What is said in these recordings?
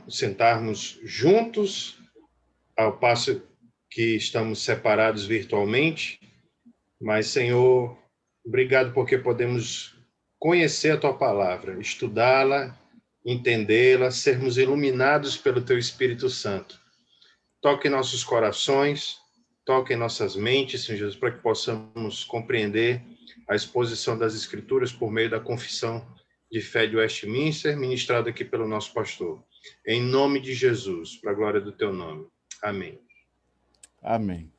sentarmos juntos, ao passo que estamos separados virtualmente, mas, Senhor, obrigado porque podemos conhecer a Tua palavra, estudá-la, entendê-la, sermos iluminados pelo Teu Espírito Santo. Toque em nossos corações, toque em nossas mentes, Senhor Jesus, para que possamos compreender a exposição das Escrituras por meio da confissão de fé de Westminster, ministrado aqui pelo nosso pastor. Em nome de Jesus, para a glória do Teu nome. Amém. Amém.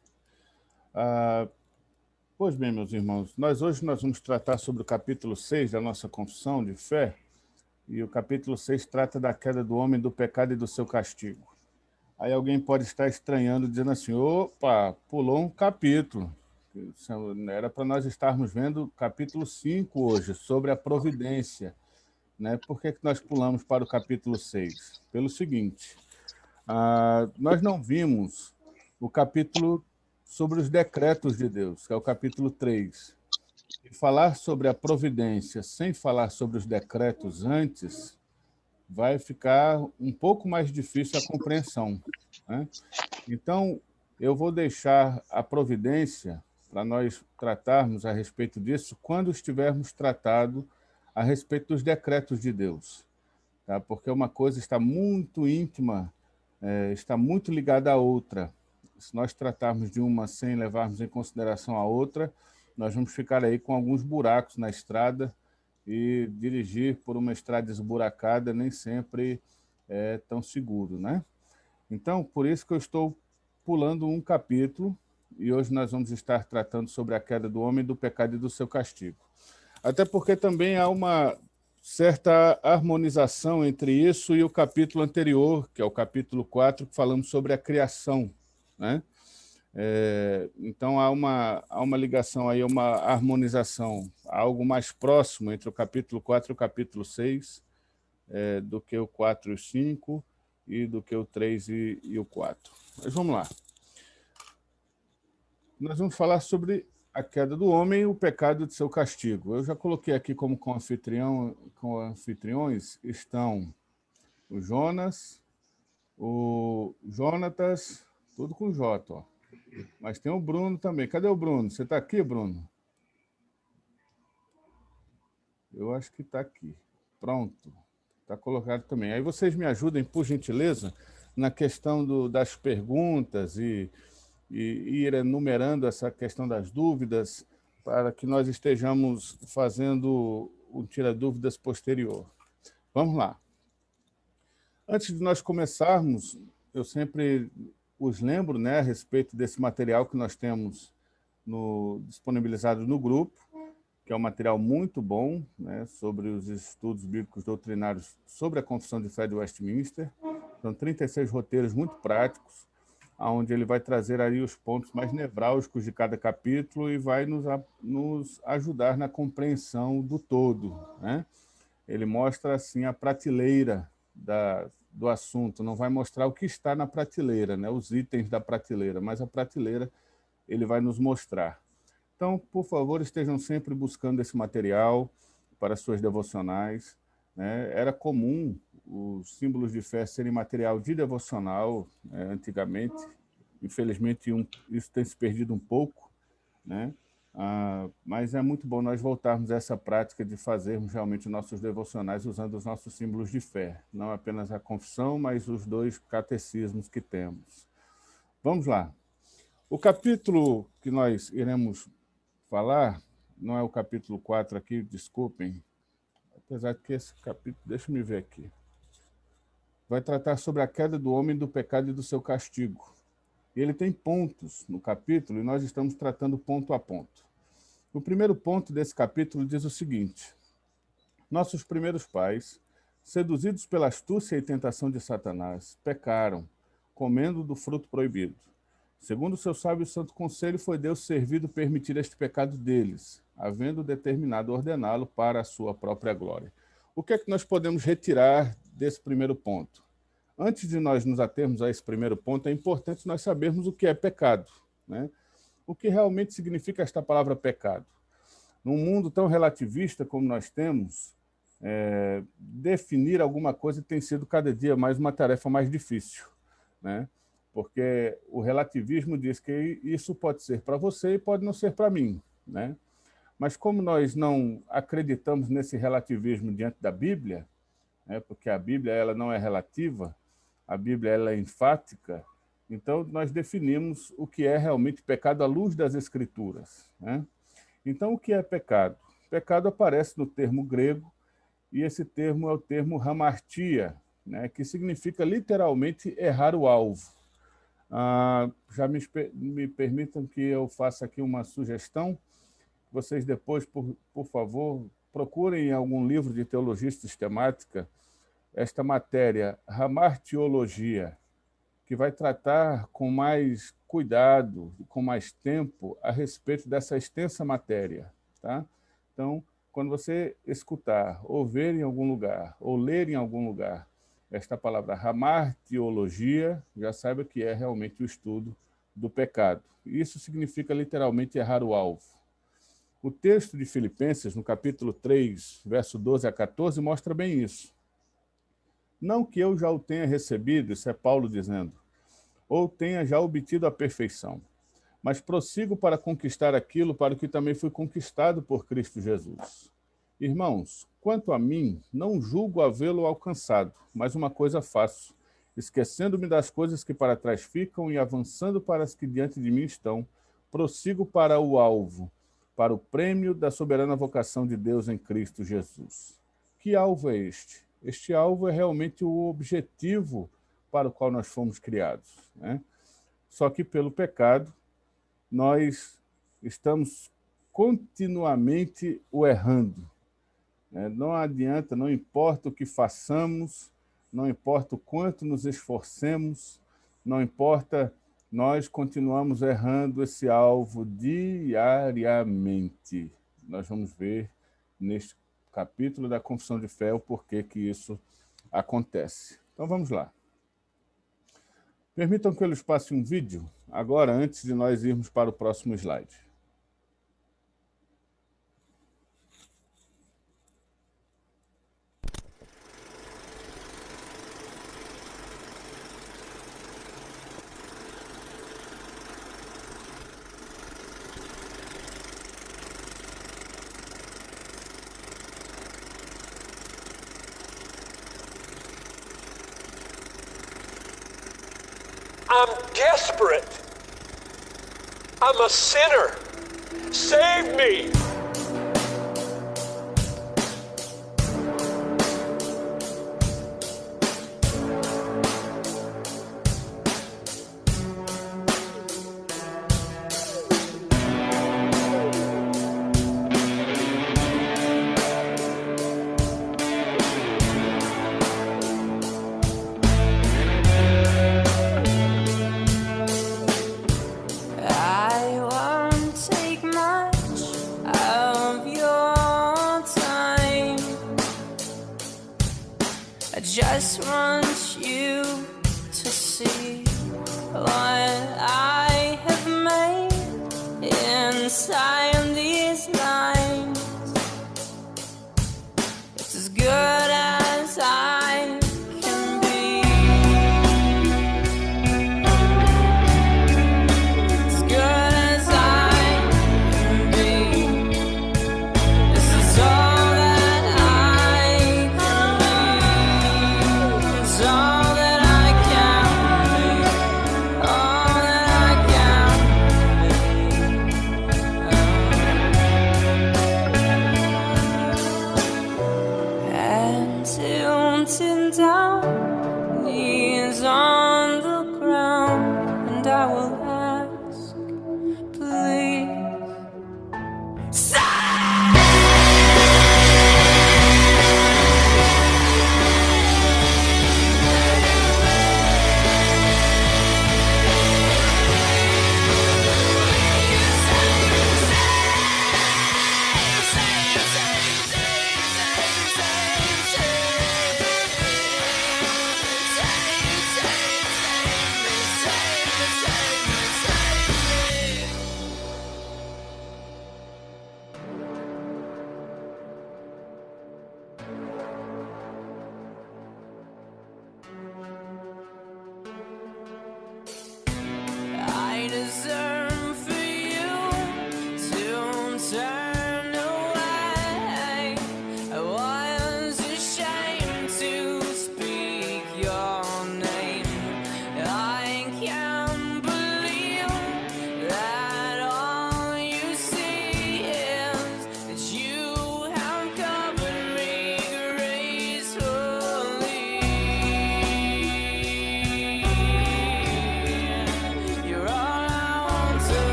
Pois bem, meus irmãos, hoje nós vamos tratar sobre o capítulo 6 da nossa confissão de fé, e o capítulo 6 trata da queda do homem, do pecado e do seu castigo. Aí alguém pode estar estranhando, dizendo assim, opa, pulou um capítulo. Era para nós estarmos vendo o capítulo 5 hoje, sobre a providência. Né? Por que nós pulamos para o capítulo 6? Pelo seguinte, nós não vimos o capítulo sobre os decretos de Deus, que é o capítulo 3. E falar sobre a providência sem falar sobre os decretos antes vai ficar um pouco mais difícil a compreensão. Né? Então, eu vou deixar a providência para nós tratarmos a respeito disso quando estivermos tratado a respeito dos decretos de Deus. Tá? Porque uma coisa está muito íntima, está muito ligada à outra. Se nós tratarmos de uma sem levarmos em consideração a outra, nós vamos ficar aí com alguns buracos na estrada, e dirigir por uma estrada esburacada nem sempre é tão seguro, né? Então, por isso que eu estou pulando um capítulo, e hoje nós vamos estar tratando sobre a queda do homem, do pecado e do seu castigo. Até porque também há uma certa harmonização entre isso e o capítulo anterior, que é o capítulo 4, que falamos sobre a criação, né? Então, há uma ligação aí, uma harmonização, algo mais próximo entre o capítulo 4 e o capítulo 6, do que o 4 e o 5, e do que o 3 e o 4. Mas vamos lá. Nós vamos falar sobre a queda do homem e o pecado de seu castigo. Eu já coloquei aqui como co-anfitriões estão o Jonas, o Jonatas, tudo com J, ó. Mas tem o Bruno também. Cadê o Bruno? Você está aqui, Bruno? Eu acho que está aqui. Pronto. Está colocado também. Aí vocês me ajudem, por gentileza, na questão das perguntas e ir enumerando essa questão das dúvidas para que nós estejamos fazendo o tira-dúvidas posterior. Vamos lá. Antes de nós começarmos, eu sempre os lembro, né, a respeito desse material que nós temos disponibilizado no grupo, que é um material muito bom, né, sobre os estudos bíblicos doutrinários sobre a Confissão de Fé de Westminster. São 36 roteiros muito práticos, onde ele vai trazer aí os pontos mais nevrálgicos de cada capítulo e vai nos ajudar na compreensão do todo. Né? Ele mostra assim a prateleira do assunto, não vai mostrar o que está na prateleira, né? Os itens da prateleira, mas a prateleira ele vai nos mostrar. Então, por favor, estejam sempre buscando esse material para suas devocionais. Né? Era comum os símbolos de fé serem material de devocional, né, antigamente. Infelizmente, isso tem se perdido um pouco, né? Mas é muito bom nós voltarmos a essa prática de fazermos realmente nossos devocionais usando os nossos símbolos de fé, não apenas a confissão, mas os 2 catecismos que temos. Vamos lá. O capítulo que nós iremos falar, não é o capítulo 4 aqui, desculpem, apesar que esse capítulo, deixa eu ver aqui, vai tratar sobre a queda do homem, do pecado e do seu castigo. E ele tem pontos no capítulo, e nós estamos tratando ponto a ponto. O primeiro ponto desse capítulo diz o seguinte: nossos primeiros pais, seduzidos pela astúcia e tentação de Satanás, pecaram, comendo do fruto proibido. Segundo o seu sábio e santo conselho, foi Deus servido permitir este pecado deles, havendo determinado ordená-lo para a sua própria glória. O que é que nós podemos retirar desse primeiro ponto? Antes de nós nos atermos a esse primeiro ponto, é importante nós sabermos o que é pecado, né? O que realmente significa esta palavra pecado. Num mundo tão relativista como nós temos, definir alguma coisa tem sido cada dia mais uma tarefa mais difícil, né? Porque o relativismo diz que isso pode ser para você e pode não ser para mim, né? Mas como nós não acreditamos nesse relativismo diante da Bíblia, né? Porque a Bíblia ela não é relativa, a Bíblia ela é enfática, então nós definimos o que é realmente pecado à luz das Escrituras, né? Então, o que é pecado? Pecado aparece no termo grego, e esse termo é o termo hamartia, né, que significa literalmente errar o alvo. Já me permitam que eu faça aqui uma sugestão. Vocês depois, por favor, procurem em algum livro de teologia sistemática esta matéria, hamartiologia, que vai tratar com mais cuidado, com mais tempo, a respeito dessa extensa matéria. Tá? Então, quando você escutar, ou ver em algum lugar, ou ler em algum lugar, esta palavra hamartiologia, já saiba que é realmente o estudo do pecado. Isso significa literalmente errar o alvo. O texto de Filipenses, no capítulo 3, verso 12 a 14, mostra bem isso. Não que eu já o tenha recebido, isso é Paulo dizendo, ou tenha já obtido a perfeição, mas prossigo para conquistar aquilo para o que também fui conquistado por Cristo Jesus. Irmãos, quanto a mim, não julgo havê-lo alcançado, mas uma coisa faço, esquecendo-me das coisas que para trás ficam e avançando para as que diante de mim estão, prossigo para o alvo, para o prêmio da soberana vocação de Deus em Cristo Jesus. Que alvo é este? Este alvo é realmente o objetivo para o qual nós fomos criados, né? Só que pelo pecado, nós estamos continuamente o errando, né? Não adianta, não importa o que façamos, não importa o quanto nos esforcemos, não importa, nós continuamos errando esse alvo diariamente. Nós vamos ver neste capítulo da Confissão de Fé o porquê que isso acontece. Então vamos lá. Permitam que eu lhes passe um vídeo, agora, antes de nós irmos para o próximo slide. I'm desperate. I'm a sinner. Save me. Just want you to see what I have made inside these lines. It's as good as I can be. As good as I can be. This is all that I can be. It's all that I can be. All that I can be.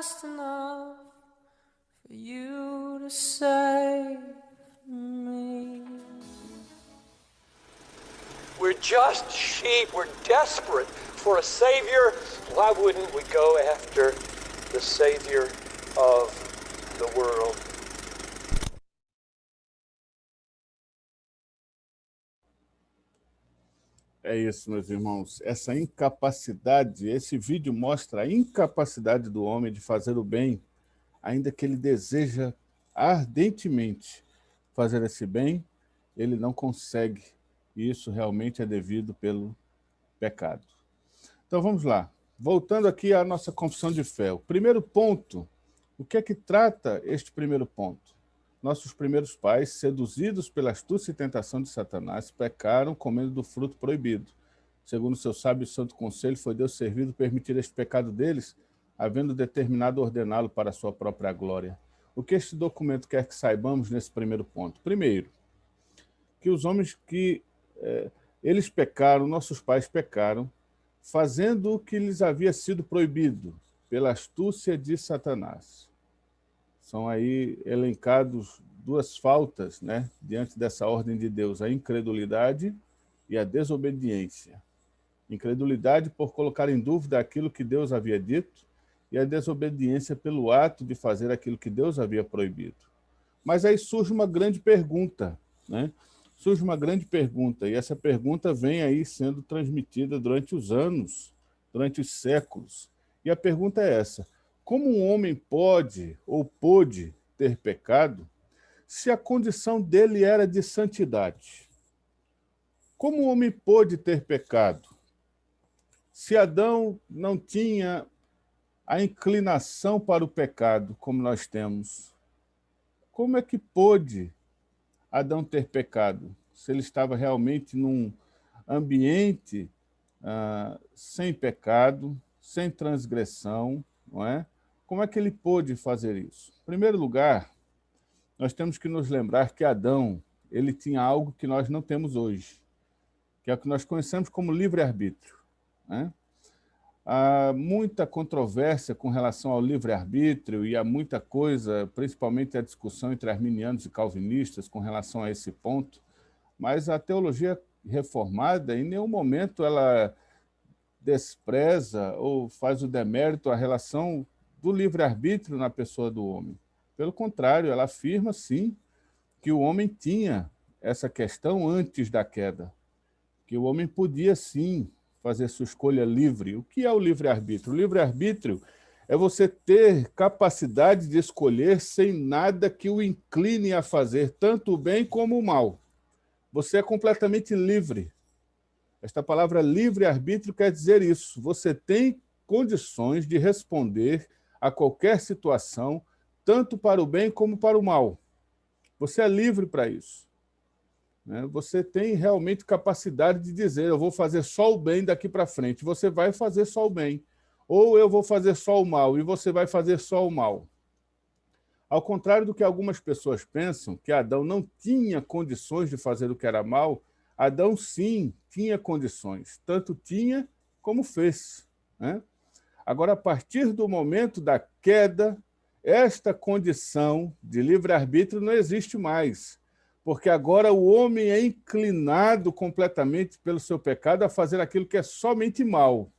just enough for you to save me. We're just sheep. We're desperate for a Savior. Why wouldn't we go after the Savior of the world? É isso, meus irmãos. Essa incapacidade, esse vídeo mostra a incapacidade do homem de fazer o bem, ainda que ele deseja ardentemente fazer esse bem, ele não consegue. E isso realmente é devido pelo pecado. Então vamos lá. Voltando aqui à nossa confissão de fé. O primeiro ponto, o que é que trata este primeiro ponto? Nossos primeiros pais, seduzidos pela astúcia e tentação de Satanás, pecaram comendo do fruto proibido. Segundo seu sábio e santo conselho, foi Deus servido permitir este pecado deles, havendo determinado ordená-lo para a sua própria glória. O que este documento quer que saibamos nesse primeiro ponto? Primeiro, que os homens eles pecaram, nossos pais pecaram, fazendo o que lhes havia sido proibido pela astúcia de Satanás. São aí elencados duas faltas, né, diante dessa ordem de Deus, a incredulidade e a desobediência. Incredulidade por colocar em dúvida aquilo que Deus havia dito e a desobediência pelo ato de fazer aquilo que Deus havia proibido. Mas aí surge uma grande pergunta, né? Surge uma grande pergunta, e essa pergunta vem aí sendo transmitida durante os anos, durante os séculos. E a pergunta é essa: como um homem pode ou pôde ter pecado se a condição dele era de santidade? Como um homem pôde ter pecado se Adão não tinha a inclinação para o pecado como nós temos? Como é que pôde Adão ter pecado se ele estava realmente num ambiente sem pecado, sem transgressão, não é? Como é que ele pôde fazer isso? Em primeiro lugar, nós temos que nos lembrar que Adão, ele tinha algo que nós não temos hoje, que é o que nós conhecemos como livre-arbítrio, né? Há muita controvérsia com relação ao livre-arbítrio e há muita coisa, principalmente a discussão entre arminianos e calvinistas com relação a esse ponto, mas a teologia reformada, em nenhum momento ela despreza ou faz o demérito à relação do livre-arbítrio na pessoa do homem. Pelo contrário, ela afirma, sim, que o homem tinha essa questão antes da queda, que o homem podia, sim, fazer sua escolha livre. O que é o livre-arbítrio? O livre-arbítrio é você ter capacidade de escolher sem nada que o incline a fazer tanto o bem como o mal. Você é completamente livre. Esta palavra livre-arbítrio quer dizer isso. Você tem condições de responder a qualquer situação, tanto para o bem como para o mal. Você é livre para isso. Você tem realmente capacidade de dizer: eu vou fazer só o bem daqui para frente. Você vai fazer só o bem. Ou eu vou fazer só o mal, e você vai fazer só o mal. Ao contrário do que algumas pessoas pensam, que Adão não tinha condições de fazer o que era mal, Adão, sim, tinha condições. Tanto tinha como fez, né? Agora, a partir do momento da queda, esta condição de livre-arbítrio não existe mais, porque agora o homem é inclinado completamente pelo seu pecado a fazer aquilo que é somente mal.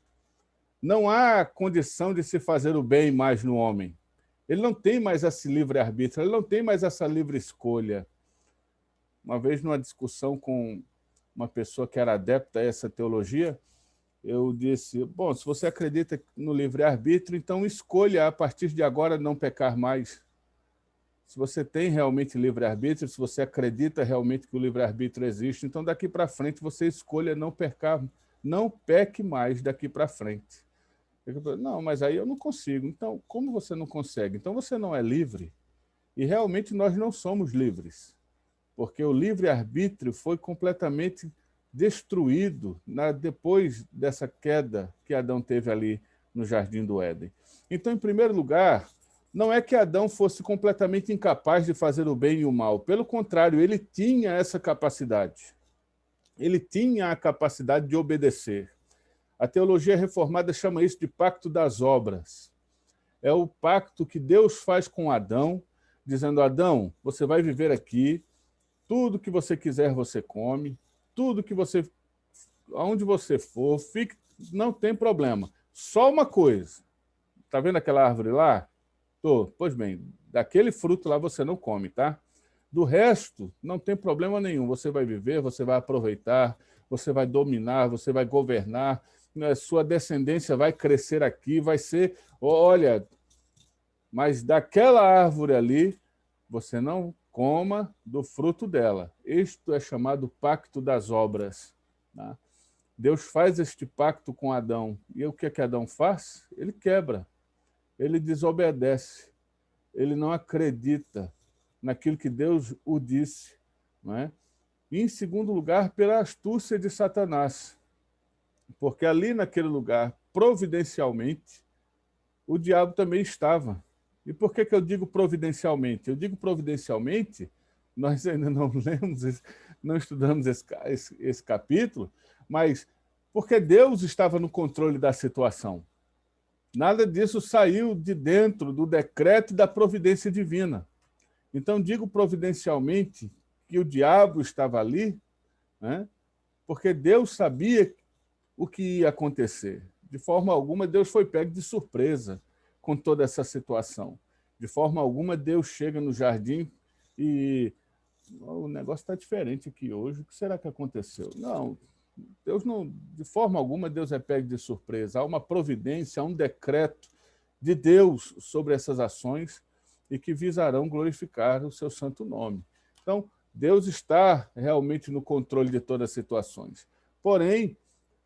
Não há condição de se fazer o bem mais no homem. Ele não tem mais esse livre-arbítrio, ele não tem mais essa livre escolha. Uma vez, numa discussão com uma pessoa que era adepta a essa teologia, eu disse: bom, se você acredita no livre-arbítrio, então escolha a partir de agora não pecar mais. Se você tem realmente livre-arbítrio, se você acredita realmente que o livre-arbítrio existe, então daqui para frente você escolha não pecar, não peque mais daqui para frente. Não, mas aí eu não consigo. Então, como você não consegue? Então você não é livre. E realmente nós não somos livres, porque o livre-arbítrio foi completamente destruído depois dessa queda que Adão teve ali no Jardim do Éden. Então, em primeiro lugar, não é que Adão fosse completamente incapaz de fazer o bem e o mal. Pelo contrário, ele tinha essa capacidade. Ele tinha a capacidade de obedecer. A teologia reformada chama isso de pacto das obras. É o pacto que Deus faz com Adão, dizendo: Adão, você vai viver aqui, tudo que você quiser você come, tudo que você, aonde você for, fique, não tem problema. Só uma coisa, está vendo aquela árvore lá? Tô. Pois bem, daquele fruto lá você não come, tá? Do resto, não tem problema nenhum. Você vai viver, você vai aproveitar, você vai dominar, você vai governar, né? Sua descendência vai crescer aqui, vai ser... Olha, mas daquela árvore ali, você não coma do fruto dela. Isto é chamado pacto das obras. Tá? Deus faz este pacto com Adão. E o que é que Adão faz? Ele quebra. Ele desobedece. Ele não acredita naquilo que Deus o disse. Não é? E, em segundo lugar, pela astúcia de Satanás. Porque ali naquele lugar, providencialmente, o diabo também estava. E por que eu digo providencialmente? Eu digo providencialmente, nós ainda não lemos, não estudamos esse capítulo, mas porque Deus estava no controle da situação. Nada disso saiu de dentro do decreto e da providência divina. Então, digo providencialmente que o diabo estava ali, né, porque Deus sabia o que ia acontecer. De forma alguma, Deus foi pego de surpresa com toda essa situação. De forma alguma, Deus chega no jardim e o negócio está diferente aqui hoje, o que será que aconteceu? Não, Deus não, de forma alguma, Deus é pego de surpresa. Há uma providência, há um decreto de Deus sobre essas ações e que visarão glorificar o seu santo nome. Então, Deus está realmente no controle de todas as situações. Porém,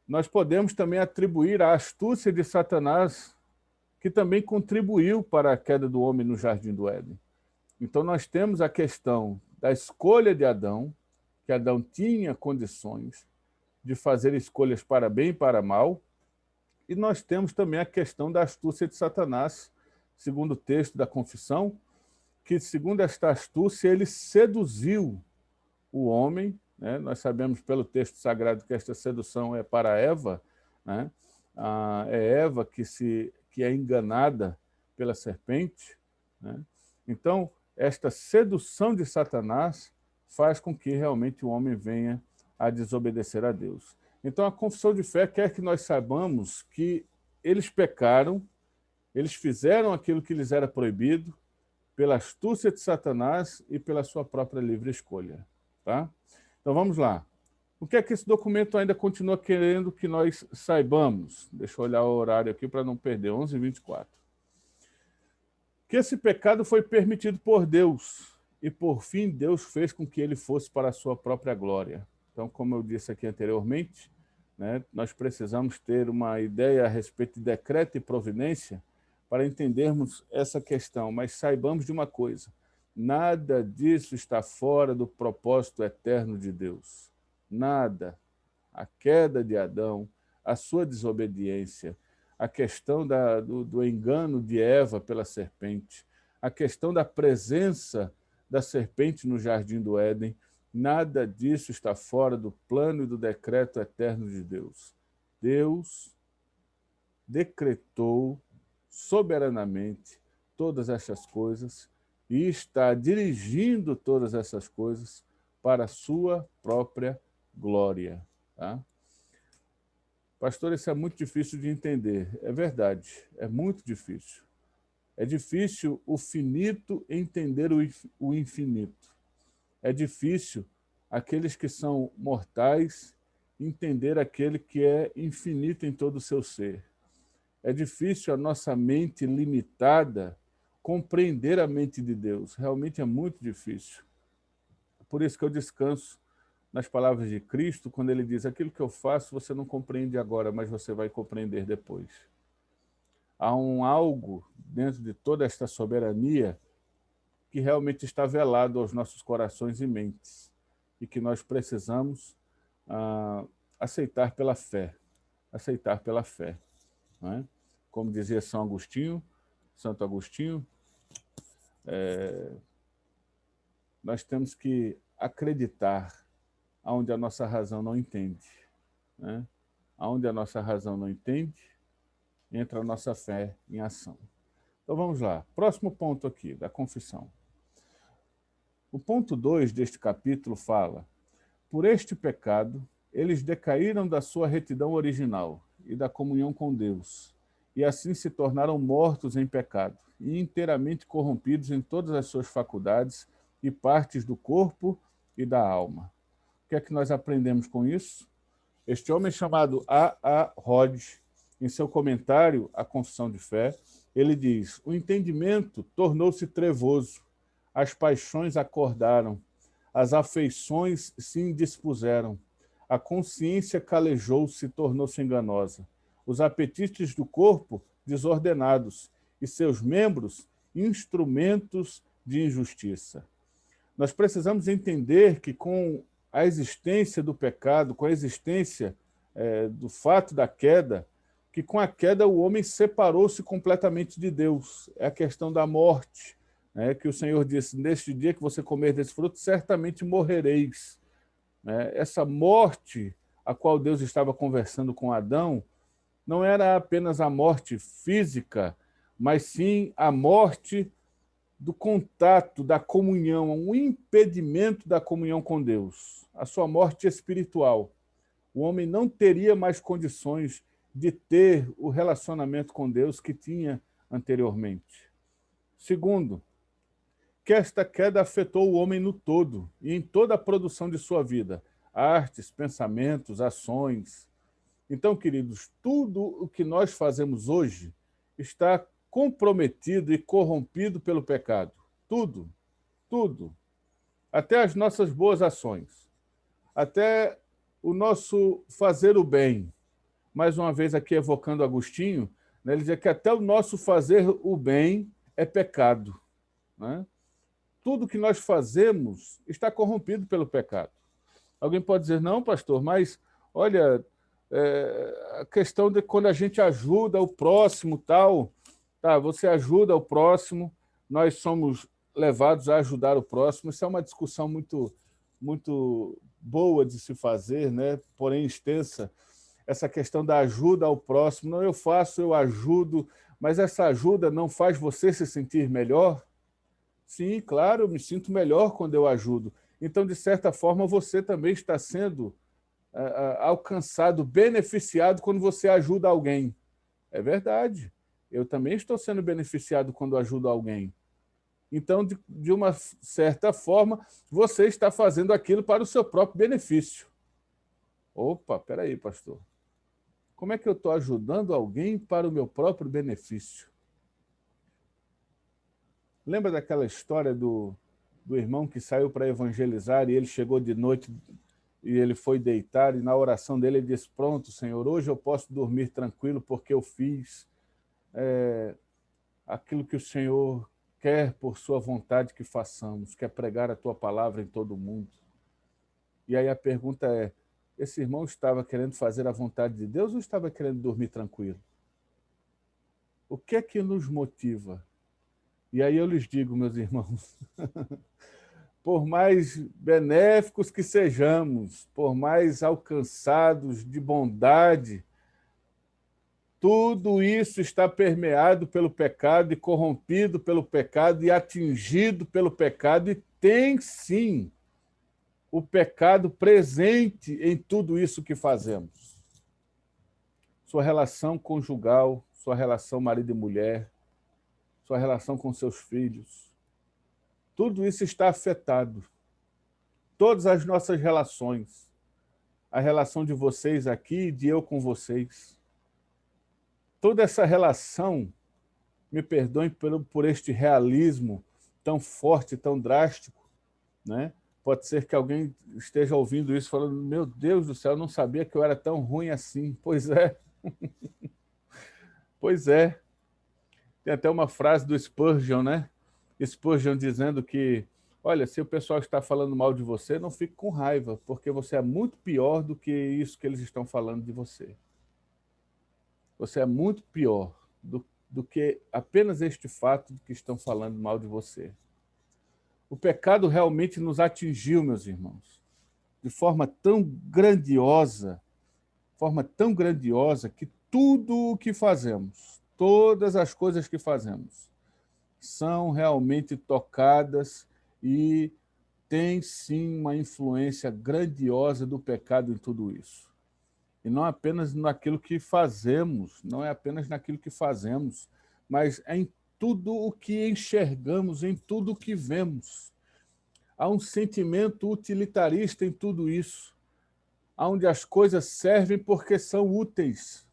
nós podemos também atribuir a astúcia de Satanás, que também contribuiu para a queda do homem no Jardim do Éden. Então, nós temos a questão da escolha de Adão, que Adão tinha condições de fazer escolhas para bem e para mal, e nós temos também a questão da astúcia de Satanás, segundo o texto da confissão, que, segundo esta astúcia, ele seduziu o homem, né? Nós sabemos pelo texto sagrado que esta sedução é para Eva, né? É Eva que é enganada pela serpente, né? Então, esta sedução de Satanás faz com que realmente o homem venha a desobedecer a Deus. Então, a confissão de fé quer que nós saibamos que eles pecaram, eles fizeram aquilo que lhes era proibido, pela astúcia de Satanás e pela sua própria livre escolha. Tá? Então, vamos lá. O que é que esse documento ainda continua querendo que nós saibamos? Deixa eu olhar o horário aqui para não perder, 11h24. Que esse pecado foi permitido por Deus, e por fim Deus fez com que ele fosse para a sua própria glória. Então, como eu disse aqui anteriormente, né, nós precisamos ter uma ideia a respeito de decreto e providência para entendermos essa questão, mas saibamos de uma coisa: nada disso está fora do propósito eterno de Deus. Nada. A queda de Adão, a sua desobediência, a questão do engano de Eva pela serpente, a questão da presença da serpente no Jardim do Éden, nada disso está fora do plano e do decreto eterno de Deus. Deus decretou soberanamente todas essas coisas e está dirigindo todas essas coisas para a sua própria glória. Tá? Pastor, isso é muito difícil de entender. É verdade, é muito difícil. É difícil o finito entender o infinito. É difícil aqueles que são mortais entender aquele que é infinito em todo o seu ser. É difícil a nossa mente limitada compreender a mente de Deus. Realmente é muito difícil. Por isso que eu descanso nas palavras de Cristo, quando ele diz: aquilo que eu faço você não compreende agora, mas você vai compreender depois. Há algo dentro de toda esta soberania que realmente está velado aos nossos corações e mentes, e que nós precisamos aceitar pela fé. Aceitar pela fé. Não é? Como dizia Santo Agostinho, nós temos que acreditar onde a nossa razão não entende. Né? Onde a nossa razão não entende, entra a nossa fé em ação. Então vamos lá. Próximo ponto aqui, da confissão. O ponto 2 deste capítulo fala: por este pecado, eles decaíram da sua retidão original e da comunhão com Deus, e assim se tornaram mortos em pecado, e inteiramente corrompidos em todas as suas faculdades e partes do corpo e da alma. O que é que nós aprendemos com isso? Este homem chamado A. Hodge, em seu comentário à Confissão de Fé, ele diz: o entendimento tornou-se trevoso, as paixões acordaram, as afeições se indispuseram, a consciência calejou-se e tornou-se enganosa, os apetites do corpo desordenados e seus membros instrumentos de injustiça. Nós precisamos entender que com a existência do pecado, com a existência do fato da queda, que com a queda o homem separou-se completamente de Deus. É a questão da morte, que o Senhor disse: neste dia que você comer desse fruto, certamente morrereis. Essa morte a qual Deus estava conversando com Adão não era apenas a morte física, mas sim a morte do contato, da comunhão, um impedimento da comunhão com Deus, a sua morte espiritual. O homem não teria mais condições de ter o relacionamento com Deus que tinha anteriormente. Segundo, que esta queda afetou o homem no todo e em toda a produção de sua vida, artes, pensamentos, ações. Então, queridos, tudo o que nós fazemos hoje está comprometido e corrompido pelo pecado. Tudo, tudo. Até as nossas boas ações, até o nosso fazer o bem. Mais uma vez aqui evocando Agostinho, ele dizia que até o nosso fazer o bem é pecado. Tudo que nós fazemos está corrompido pelo pecado. Alguém pode dizer: não, pastor, mas olha, a questão de quando a gente ajuda o próximo, tal, tá, você ajuda o próximo, nós somos levados a ajudar o próximo. Isso é uma discussão muito, muito boa de se fazer, porém extensa. Essa questão da ajuda ao próximo, não, eu faço, eu ajudo, mas essa ajuda não faz você se sentir melhor? Sim, claro, eu me sinto melhor quando eu ajudo. Então, de certa forma, você também está sendo alcançado, beneficiado quando você ajuda alguém. É verdade. Eu também estou sendo beneficiado quando ajudo alguém. Então, de uma certa forma, você está fazendo aquilo para o seu próprio benefício. Opa, peraí, pastor. Como é que eu estou ajudando alguém para o meu próprio benefício? Lembra daquela história do irmão que saiu para evangelizar e ele chegou de noite e ele foi deitar e na oração dele ele disse: pronto, Senhor, hoje eu posso dormir tranquilo porque eu fiz aquilo que o Senhor quer por sua vontade que façamos, que é pregar a tua palavra em todo o mundo. E aí a pergunta é: esse irmão estava querendo fazer a vontade de Deus ou estava querendo dormir tranquilo? O que é que nos motiva? E aí eu lhes digo, meus irmãos, por mais benéficos que sejamos, por mais alcançados de bondade, tudo isso está permeado pelo pecado e corrompido pelo pecado e atingido pelo pecado, e tem sim o pecado presente em tudo isso que fazemos. Sua relação conjugal, sua relação marido e mulher, sua relação com seus filhos, tudo isso está afetado. Todas as nossas relações, a relação de vocês aqui e de eu com vocês, toda essa relação, me perdoem por este realismo tão forte, tão drástico, Pode ser que alguém esteja ouvindo isso falando: meu Deus do céu, eu não sabia que eu era tão ruim assim. Pois é. Pois é. Tem até uma frase do Spurgeon, Spurgeon dizendo que, olha, se o pessoal está falando mal de você, não fique com raiva, porque você é muito pior do que isso que eles estão falando de você. Você é muito pior do que apenas este fato de que estão falando mal de você. O pecado realmente nos atingiu, meus irmãos, de forma tão grandiosa que tudo o que fazemos, todas as coisas que fazemos, são realmente tocadas e tem, sim, uma influência grandiosa do pecado em tudo isso. E não apenas naquilo que fazemos, não é apenas naquilo que fazemos, mas em tudo o que enxergamos, em tudo o que vemos. Há um sentimento utilitarista em tudo isso, onde as coisas servem porque são úteis.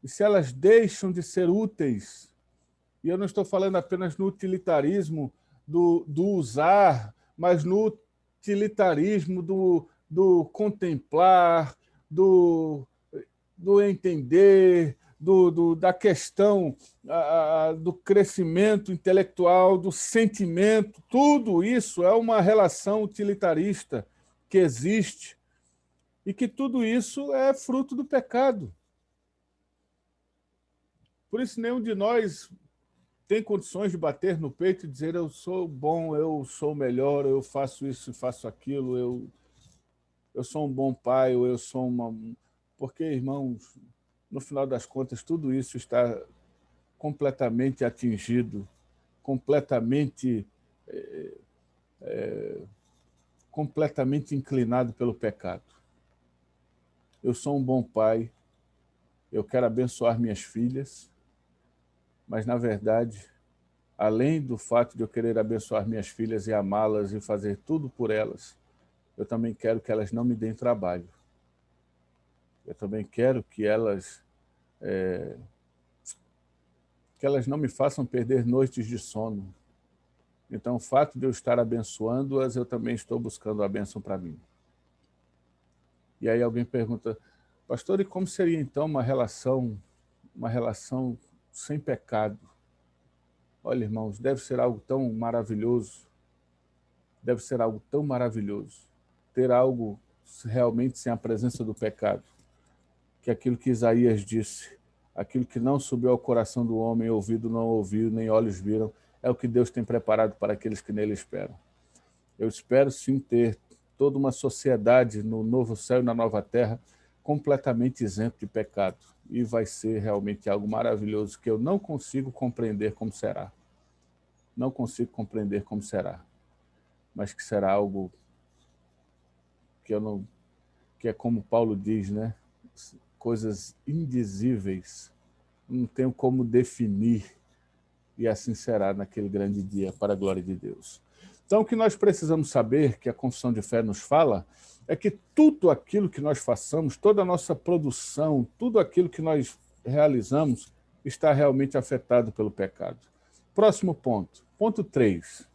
E se elas deixam de ser úteis, e eu não estou falando apenas no utilitarismo do usar, mas no utilitarismo do contemplar, do entender, da questão do crescimento intelectual, do sentimento, tudo isso é uma relação utilitarista que existe e que tudo isso é fruto do pecado. Por isso, nenhum de nós tem condições de bater no peito e dizer eu sou bom, eu sou melhor, eu faço isso e faço aquilo, eu sou um bom pai, ou eu sou uma... Porque, irmãos, no final das contas, tudo isso está completamente atingido, completamente inclinado pelo pecado. Eu sou um bom pai, eu quero abençoar minhas filhas, mas, na verdade, além do fato de eu querer abençoar minhas filhas e amá-las e fazer tudo por elas, eu também quero que elas não me deem trabalho. Eu também quero que elas não me façam perder noites de sono. Então, o fato de eu estar abençoando-as, eu também estou buscando a bênção para mim. E aí alguém pergunta, pastor, e como seria então uma relação sem pecado? Olha, irmãos, deve ser algo tão maravilhoso, ter algo realmente sem a presença do pecado, que aquilo que Isaías disse, aquilo que não subiu ao coração do homem, ouvido não ouviu, nem olhos viram, é o que Deus tem preparado para aqueles que nele esperam. Eu espero sim ter toda uma sociedade no novo céu e na nova terra completamente isento de pecado. E vai ser realmente algo maravilhoso que eu não consigo compreender como será. Não consigo compreender como será. Mas que será algo que é como Paulo diz, né? Coisas indizíveis. Não tenho como definir. E assim será naquele grande dia, para a glória de Deus. Então, o que nós precisamos saber, que a confissão de fé nos fala, é que tudo aquilo que nós façamos, toda a nossa produção, tudo aquilo que nós realizamos, está realmente afetado pelo pecado. Próximo ponto. Ponto 3.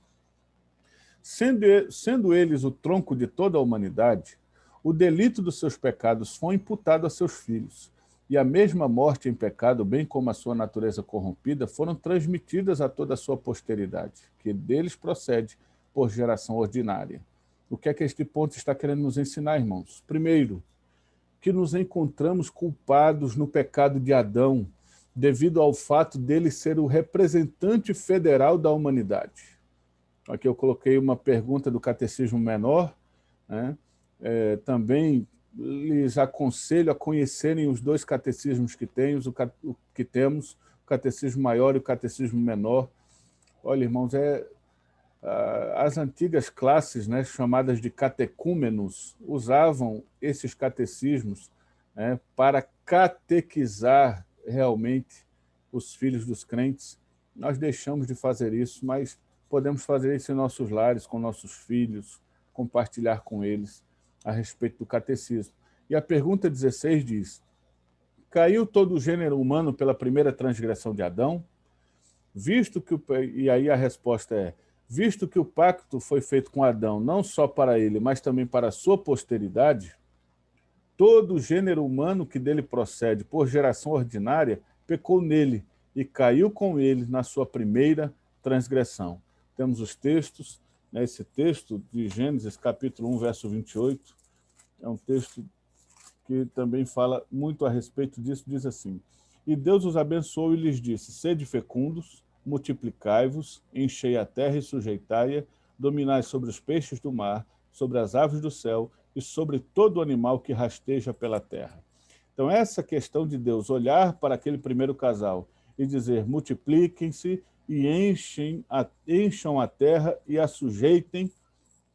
Sendo eles o tronco de toda a humanidade, o delito dos seus pecados foi imputado a seus filhos, e a mesma morte em pecado, bem como a sua natureza corrompida, foram transmitidas a toda a sua posteridade, que deles procede por geração ordinária. O que é que este ponto está querendo nos ensinar, irmãos? Primeiro, que nos encontramos culpados no pecado de Adão, devido ao fato dele ser o representante federal da humanidade. Aqui eu coloquei uma pergunta do Catecismo Menor, né? Também lhes aconselho a conhecerem os dois catecismos que temos, o Catecismo Maior e o Catecismo Menor. Olha, irmãos, as antigas classes, né, chamadas de catecúmenos, usavam esses catecismos, né, para catequizar realmente os filhos dos crentes. Nós deixamos de fazer isso, mas podemos fazer isso em nossos lares, com nossos filhos, compartilhar com eles a respeito do catecismo. E a pergunta 16 diz, caiu todo o gênero humano pela primeira transgressão de Adão? E aí a resposta é, visto que o pacto foi feito com Adão, não só para ele, mas também para a sua posteridade, todo o gênero humano que dele procede por geração ordinária pecou nele e caiu com ele na sua primeira transgressão. Temos os textos, né, esse texto de Gênesis, capítulo 1, verso 28, é um texto que também fala muito a respeito disso, diz assim, e Deus os abençoou e lhes disse, sede fecundos, multiplicai-vos, enchei a terra e sujeitai-a, dominai sobre os peixes do mar, sobre as aves do céu e sobre todo animal que rasteja pela terra. Então, essa questão de Deus olhar para aquele primeiro casal e dizer, multipliquem-se, e encham a terra e a sujeitem.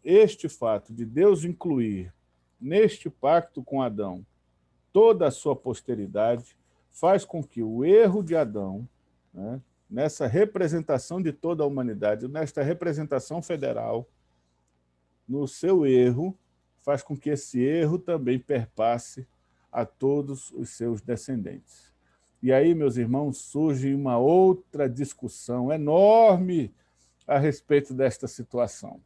Este fato de Deus incluir neste pacto com Adão toda a sua posteridade faz com que o erro de Adão, né, nessa representação de toda a humanidade, nesta representação federal, no seu erro, faz com que esse erro também perpasse a todos os seus descendentes. E aí, meus irmãos, surge uma outra discussão enorme a respeito desta situação.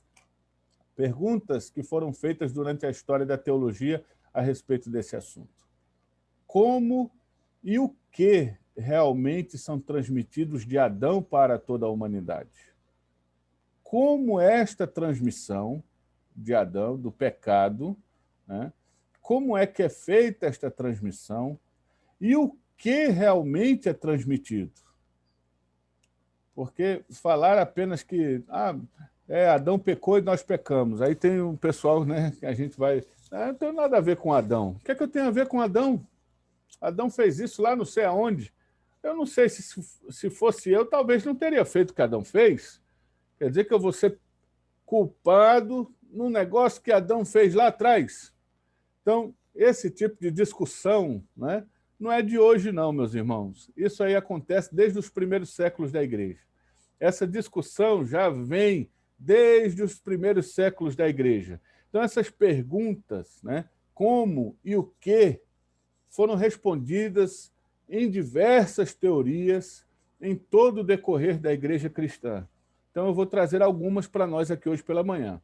Perguntas que foram feitas durante a história da teologia a respeito desse assunto. Como e o que realmente são transmitidos de Adão para toda a humanidade? Como esta transmissão de Adão, do pecado, né? Como é que é feita esta transmissão e o que realmente é transmitido? Porque falar apenas que Adão pecou e nós pecamos. Aí tem um pessoal, né, que a gente vai... não tem nada a ver com Adão. O que é que eu tenho a ver com Adão? Adão fez isso lá não sei aonde. Eu não sei se fosse eu, talvez não teria feito o que Adão fez. Quer dizer que eu vou ser culpado num negócio que Adão fez lá atrás. Então, esse tipo de discussão, né, não é de hoje não, meus irmãos. Isso aí acontece desde os primeiros séculos da igreja. Essa discussão já vem desde os primeiros séculos da igreja. Então, essas perguntas, né, como e o que, foram respondidas em diversas teorias em todo o decorrer da igreja cristã. Então, eu vou trazer algumas para nós aqui hoje pela manhã.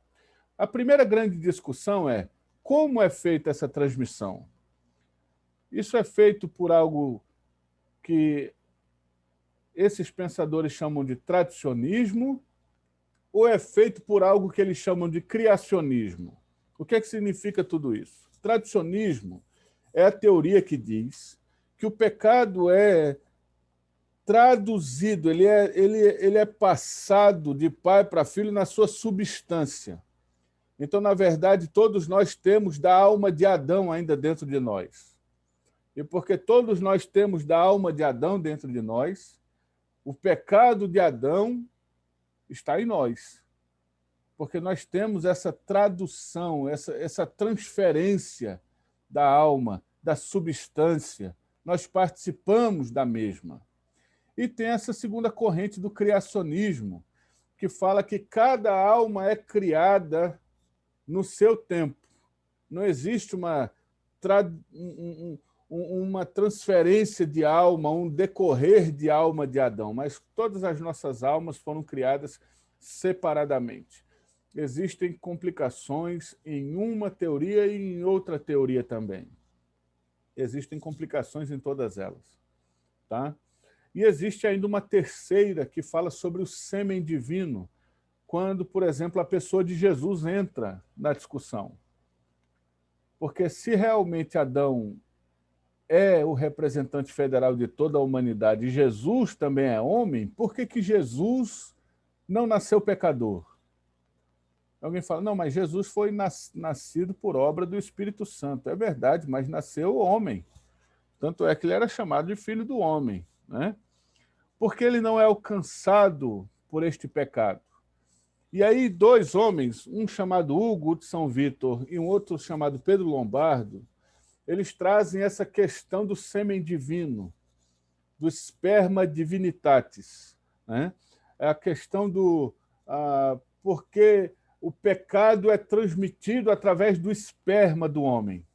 A primeira grande discussão é como é feita essa transmissão. Isso é feito por algo que esses pensadores chamam de tradicionismo ou é feito por algo que eles chamam de criacionismo? O que é que significa tudo isso? Tradicionismo é a teoria que diz que o pecado é traduzido, ele é passado de pai para filho na sua substância. Então, na verdade, todos nós temos da alma de Adão ainda dentro de nós. E porque todos nós temos da alma de Adão dentro de nós, o pecado de Adão está em nós. Porque nós temos essa tradução, essa transferência da alma, da substância. Nós participamos da mesma. E tem essa segunda corrente do criacionismo, que fala que cada alma é criada no seu tempo. Não existe uma transferência de alma, um decorrer de alma de Adão, mas todas as nossas almas foram criadas separadamente. Existem complicações em uma teoria e em outra teoria também. Existem complicações em todas elas. Tá? E existe ainda uma terceira que fala sobre o sêmen divino, quando, por exemplo, a pessoa de Jesus entra na discussão. Porque se realmente Adão é o representante federal de toda a humanidade e Jesus também é homem, por que Jesus não nasceu pecador? Alguém fala, não, mas Jesus foi nascido por obra do Espírito Santo. É verdade, mas nasceu homem. Tanto é que ele era chamado de filho do homem, né? Porque ele não é alcançado por este pecado. E aí, dois homens, um chamado Hugo de São Vítor e um outro chamado Pedro Lombardo, eles trazem essa questão do sêmen divino, do sperma divinitatis, né? É a questão do porque o pecado é transmitido através do esperma do homem.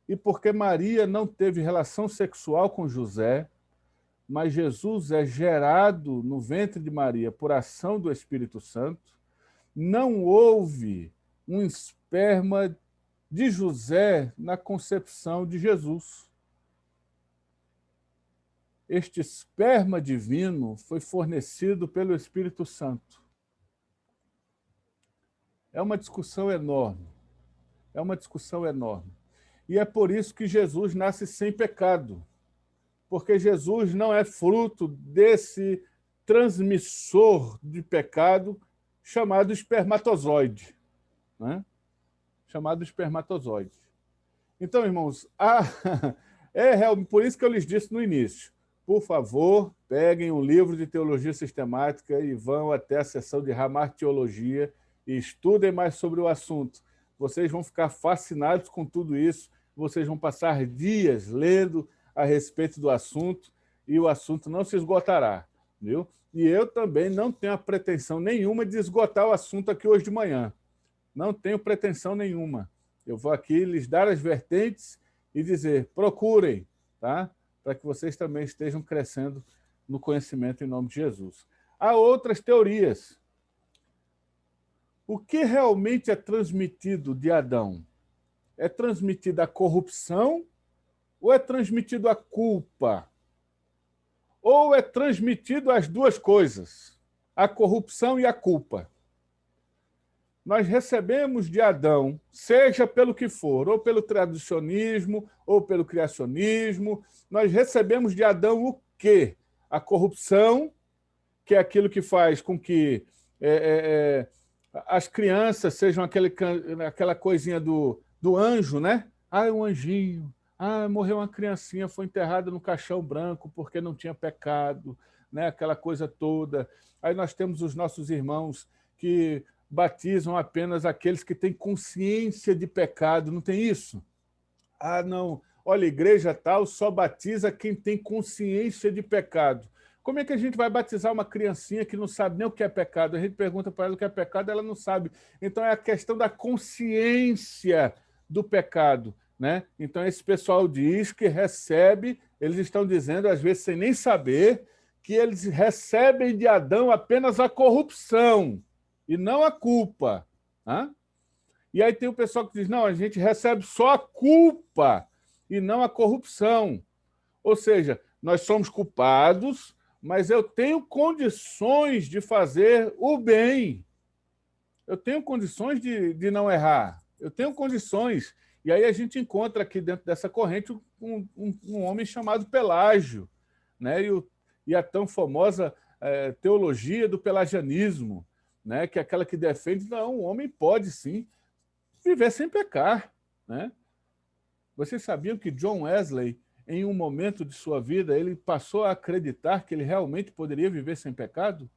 E porque Maria não teve relação sexual com José, mas Jesus é gerado no ventre de Maria por ação do Espírito Santo, não houve um esperma de José na concepção de Jesus. Este esperma divino foi fornecido pelo Espírito Santo. É uma discussão enorme. É uma discussão enorme. E é por isso que Jesus nasce sem pecado. Porque Jesus não é fruto desse transmissor de pecado chamado espermatozoide, né? Chamado espermatozoide. Então, irmãos, por isso que eu lhes disse no início, por favor, peguem um livro de teologia sistemática e vão até a seção de Hamartiologia e estudem mais sobre o assunto. Vocês vão ficar fascinados com tudo isso, vocês vão passar dias lendo a respeito do assunto e o assunto não se esgotará, viu? E eu também não tenho a pretensão nenhuma de esgotar o assunto aqui hoje de manhã. Não tenho pretensão nenhuma. Eu vou aqui lhes dar as vertentes e dizer, procurem, tá? Para que vocês também estejam crescendo no conhecimento em nome de Jesus. Há outras teorias. O que realmente é transmitido de Adão? É transmitida a corrupção ou é transmitido a culpa? Ou é transmitido as duas coisas, a corrupção e a culpa? Nós recebemos de Adão, seja pelo que for, ou pelo tradicionismo, ou pelo criacionismo, nós recebemos de Adão o quê? A corrupção, que é aquilo que faz com que as crianças sejam aquela coisinha do anjo, né? Ah, é um anjinho. Ah, morreu uma criancinha, foi enterrada no caixão branco porque não tinha pecado, né? Aquela coisa toda. Aí nós temos os nossos irmãos que batizam apenas aqueles que têm consciência de pecado, não tem isso? Ah, não, olha, a igreja tal só batiza quem tem consciência de pecado. Como é que a gente vai batizar uma criancinha que não sabe nem o que é pecado? A gente pergunta para ela o que é pecado, ela não sabe. Então é a questão da consciência do pecado, né? Então esse pessoal diz que recebe, eles estão dizendo, às vezes sem nem saber, que eles recebem de Adão apenas a corrupção e não a culpa. Né? E aí tem o pessoal que diz, não, a gente recebe só a culpa e não a corrupção. Ou seja, nós somos culpados, mas eu tenho condições de fazer o bem. Eu tenho condições de não errar. Eu tenho condições. E aí a gente encontra aqui dentro dessa corrente um homem chamado Pelágio, né? E a tão famosa teologia do pelagianismo, né? Que é aquela que defende, não, o homem pode sim viver sem pecar. Né? Vocês sabiam que John Wesley, em um momento de sua vida, ele passou a acreditar que ele realmente poderia viver sem pecado?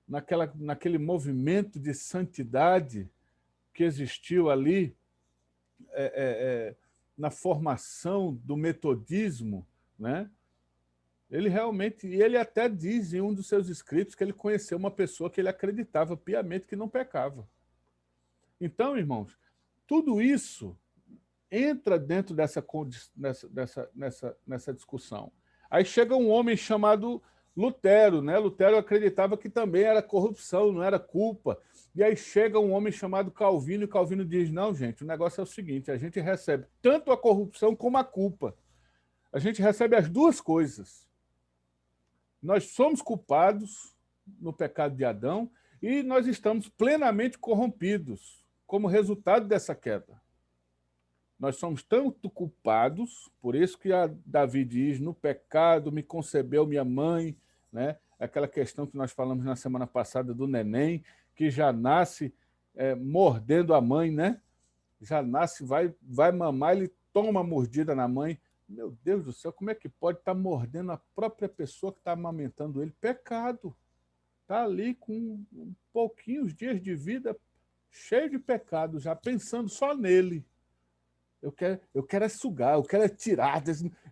Naquele movimento de santidade que existiu ali, na formação do metodismo, né? Ele até diz em um dos seus escritos que ele conheceu uma pessoa que ele acreditava piamente que não pecava. Então, irmãos, tudo isso entra dentro dessa discussão. Aí chega um homem chamado Lutero, né? Lutero acreditava que também era corrupção, não era culpa. E aí chega um homem chamado Calvino, e Calvino diz, não, gente, o negócio é o seguinte, a gente recebe tanto a corrupção como a culpa. A gente recebe as duas coisas. Nós somos culpados no pecado de Adão e nós estamos plenamente corrompidos como resultado dessa queda. Nós somos tanto culpados, por isso que Davi diz, no pecado me concebeu minha mãe, né? Aquela questão que nós falamos na semana passada do neném, que já nasce mordendo a mãe, né? Já nasce, vai mamar, ele toma uma mordida na mãe. Meu Deus do céu, como é que pode estar mordendo a própria pessoa que está amamentando ele? Pecado. Está ali com pouquinhos dias de vida, cheio de pecado, já pensando só nele. Eu quero é sugar, eu quero é tirar,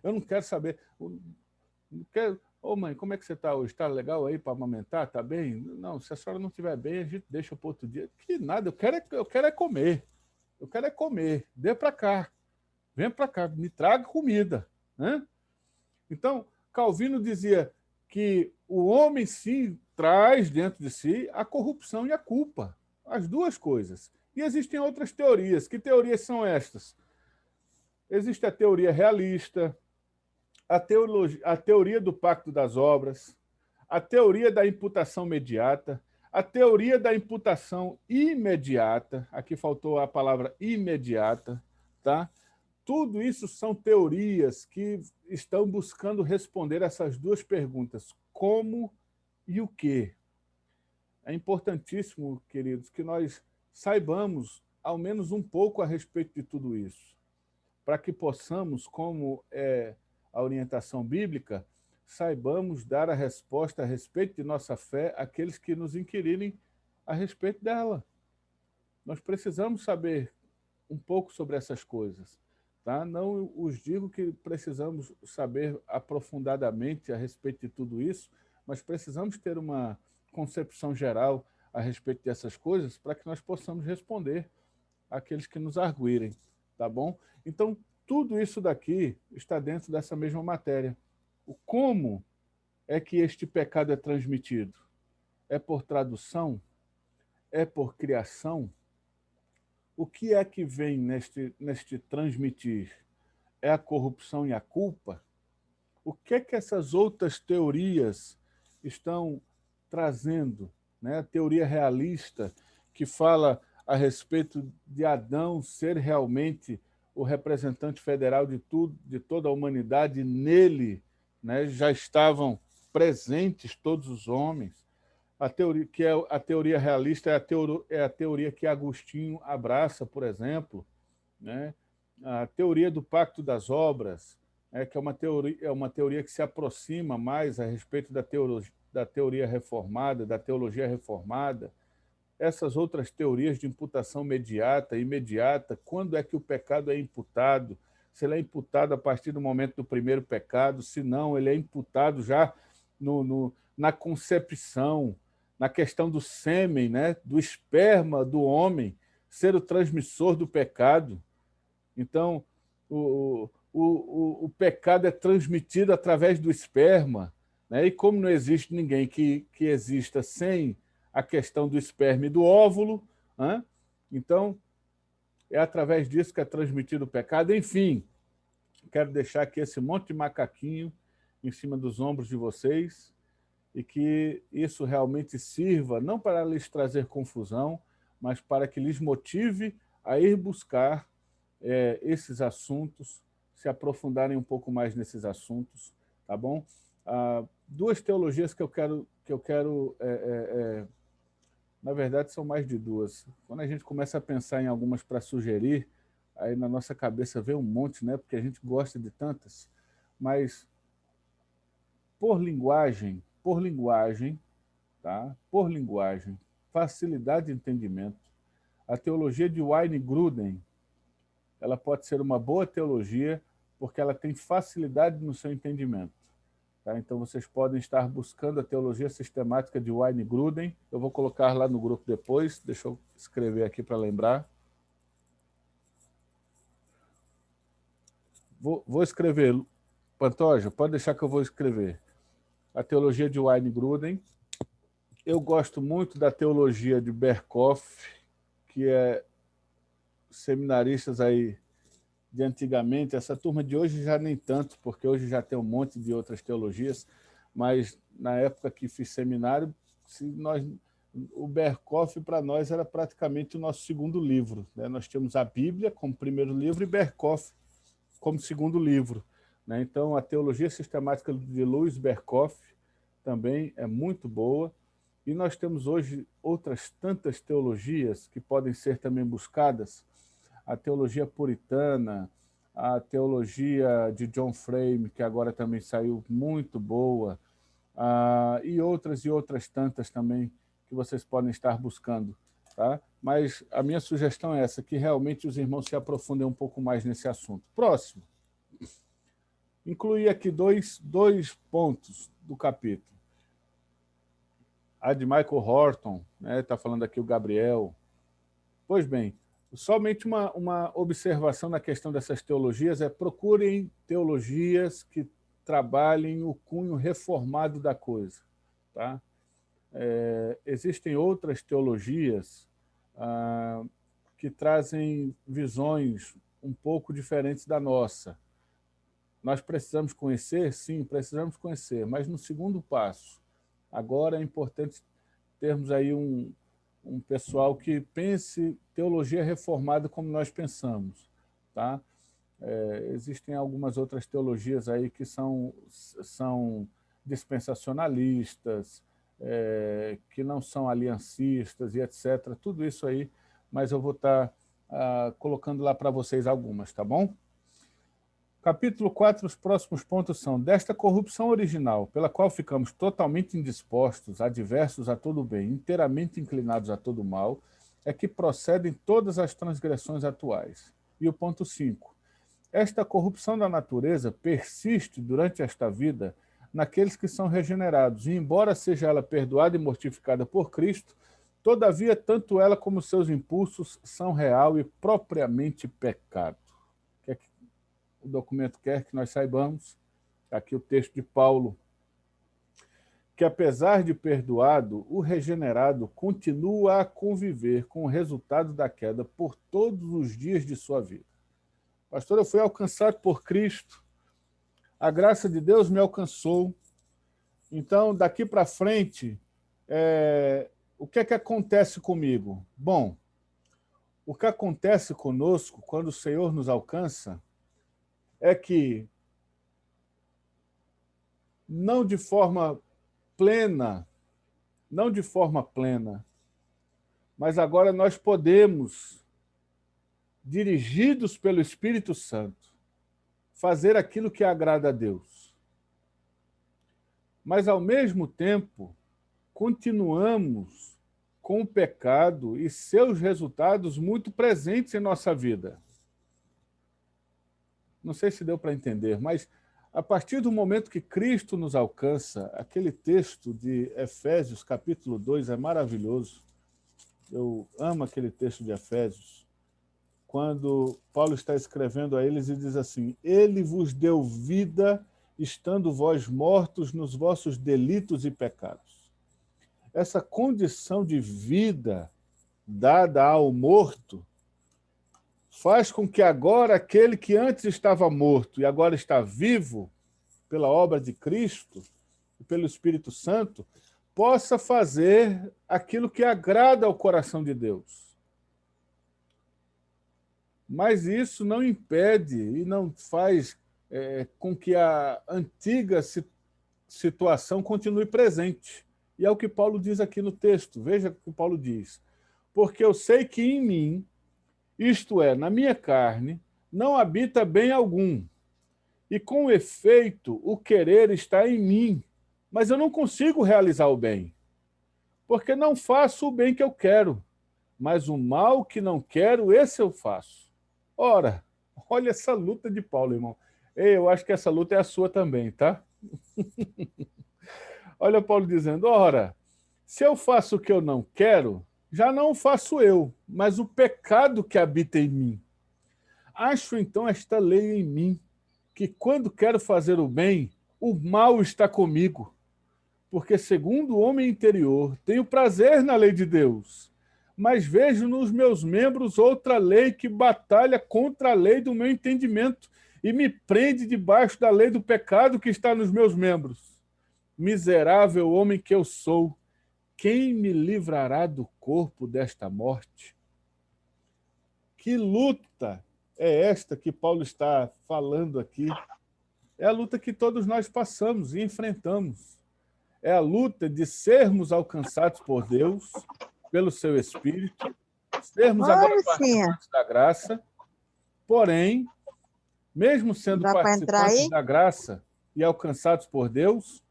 eu não quero saber. Não quero. Ô mãe, como é que você está hoje? Está legal aí para amamentar? Está bem? Não, se a senhora não estiver bem, a gente deixa para outro dia. Que nada, eu quero é comer. Eu quero é comer. Dê para cá. Vem para cá, me traga comida. Né? Então, Calvino dizia que o homem, sim, traz dentro de si a corrupção e a culpa. As duas coisas. E existem outras teorias. Que teorias são estas? Existe a teoria realista, a teoria do pacto das obras, a teoria da imputação imediata, a teoria da imputação imediata, aqui faltou a palavra imediata, tá? Tudo isso são teorias que estão buscando responder essas duas perguntas, como e o quê? É importantíssimo, queridos, que nós saibamos ao menos um pouco a respeito de tudo isso, para que possamos, como a orientação bíblica, saibamos dar a resposta a respeito de nossa fé àqueles que nos inquirirem a respeito dela. Nós precisamos saber um pouco sobre essas coisas. Tá? Não os digo que precisamos saber aprofundadamente a respeito de tudo isso, mas precisamos ter uma concepção geral a respeito dessas coisas para que nós possamos responder àqueles que nos arguirem. Tá bom? Então, tudo isso daqui está dentro dessa mesma matéria. O como é que este pecado é transmitido? É por tradução? É por criação? O que é que vem neste transmitir? É a corrupção e a culpa? O que é que essas outras teorias estão trazendo? Né? A teoria realista, que fala a respeito de Adão ser realmente o representante federal de tudo, de toda a humanidade, e nele, né, já estavam presentes todos os homens. A teoria, que é a teoria realista, é a teoria que Agostinho abraça, por exemplo, né? A teoria do pacto das obras, que é uma teoria que se aproxima mais a respeito da teoria reformada, da teologia reformada. Essas outras teorias de imputação imediata, quando é que o pecado é imputado? Se ele é imputado a partir do momento do primeiro pecado, se não, ele é imputado já na concepção, na questão do sêmen, né, do esperma do homem ser o transmissor do pecado. Então, o pecado é transmitido através do esperma, né? E como não existe ninguém que exista sem a questão do esperma e do óvulo, né? Então, é através disso que é transmitido o pecado. Enfim, quero deixar aqui esse monte de macaquinho em cima dos ombros de vocês, e que isso realmente sirva não para lhes trazer confusão, mas para que lhes motive a ir buscar esses assuntos, se aprofundarem um pouco mais nesses assuntos, tá bom? Duas teologias que eu quero na verdade, são mais de duas. Quando a gente começa a pensar em algumas para sugerir, aí na nossa cabeça vem um monte, né? Porque a gente gosta de tantas, mas por linguagem, tá? Por linguagem, facilidade de entendimento. A teologia de Wayne Grudem, ela pode ser uma boa teologia porque ela tem facilidade no seu entendimento. Tá? Então, vocês podem estar buscando a teologia sistemática de Wayne Grudem. Eu vou colocar lá no grupo depois, deixa eu escrever aqui para lembrar. Vou escrever. Pantoja, pode deixar que eu vou escrever. A teologia de Wayne Grudem. Eu gosto muito da teologia de Berkhof, que é seminaristas aí de antigamente. Essa turma de hoje já nem tanto, porque hoje já tem um monte de outras teologias, mas na época que fiz seminário, o Berkhof para nós era praticamente o nosso segundo livro, né? Nós tínhamos a Bíblia como primeiro livro e Berkhof como segundo livro, né? Então, a teologia sistemática de Louis Berkhof também é muito boa, e nós temos hoje outras tantas teologias que podem ser também buscadas. A teologia puritana, a teologia de John Frame, que agora também saiu, muito boa, e outras tantas também que vocês podem estar buscando. Tá? Mas a minha sugestão é essa, que realmente os irmãos se aprofundem um pouco mais nesse assunto. Próximo. Incluí aqui dois pontos do capítulo. A de Michael Horton, né? Está falando aqui o Gabriel. Pois bem, somente uma observação na questão dessas teologias procurem teologias que trabalhem o cunho reformado da coisa. Tá? Existem outras teologias que trazem visões um pouco diferentes da nossa. Nós precisamos conhecer? Sim, precisamos conhecer, mas no segundo passo. Agora é importante termos aí um pessoal que pense teologia reformada como nós pensamos. Tá? Existem algumas outras teologias aí que são dispensacionalistas, que não são aliancistas e etc. Tudo isso aí, mas eu vou estar colocando lá para vocês algumas, tá bom? Capítulo 4, os próximos pontos são: desta corrupção original, pela qual ficamos totalmente indispostos, adversos a todo bem, inteiramente inclinados a todo mal, é que procedem todas as transgressões atuais. E o ponto 5. Esta corrupção da natureza persiste durante esta vida naqueles que são regenerados, e embora seja ela perdoada e mortificada por Cristo, todavia tanto ela como seus impulsos são real e propriamente pecado. O que é que o documento quer que nós saibamos? Aqui o texto de Paulo, que apesar de perdoado, o regenerado continua a conviver com o resultado da queda por todos os dias de sua vida. Pastor, eu fui alcançado por Cristo, a graça de Deus me alcançou, então daqui para frente, o que é que acontece comigo? Bom, o que acontece conosco quando o Senhor nos alcança é que, não de forma plena, mas agora nós podemos, dirigidos pelo Espírito Santo, fazer aquilo que agrada a Deus. Mas, ao mesmo tempo, continuamos com o pecado e seus resultados muito presentes em nossa vida. Não sei se deu para entender, mas a partir do momento que Cristo nos alcança, aquele texto de Efésios, capítulo 2, é maravilhoso. Eu amo aquele texto de Efésios, quando Paulo está escrevendo a eles e diz assim: ele vos deu vida, estando vós mortos nos vossos delitos e pecados. Essa condição de vida dada ao morto faz com que agora aquele que antes estava morto e agora está vivo, pela obra de Cristo e pelo Espírito Santo, possa fazer aquilo que agrada ao coração de Deus. Mas isso não impede e não faz com que a antiga situação continue presente. E é o que Paulo diz aqui no texto. Veja o que Paulo diz. Porque eu sei que em mim, isto é, na minha carne, não habita bem algum. E com efeito, o querer está em mim, mas eu não consigo realizar o bem. Porque não faço o bem que eu quero, mas o mal que não quero, esse eu faço. Ora, olha essa luta de Paulo, irmão. Eu acho que essa luta é a sua também, tá? Olha Paulo dizendo: ora, se eu faço o que eu não quero, já não faço eu, mas o pecado que habita em mim. Acho então esta lei em mim, que quando quero fazer o bem, o mal está comigo. Porque segundo o homem interior, tenho prazer na lei de Deus, mas vejo nos meus membros outra lei que batalha contra a lei do meu entendimento e me prende debaixo da lei do pecado que está nos meus membros. Miserável homem que eu sou, quem me livrará do corpo desta morte? Que luta é esta que Paulo está falando aqui? É a luta que todos nós passamos e enfrentamos. É a luta de sermos alcançados por Deus, pelo seu Espírito, sermos agora participantes da graça, porém, mesmo sendo participantes da graça e alcançados por Deus,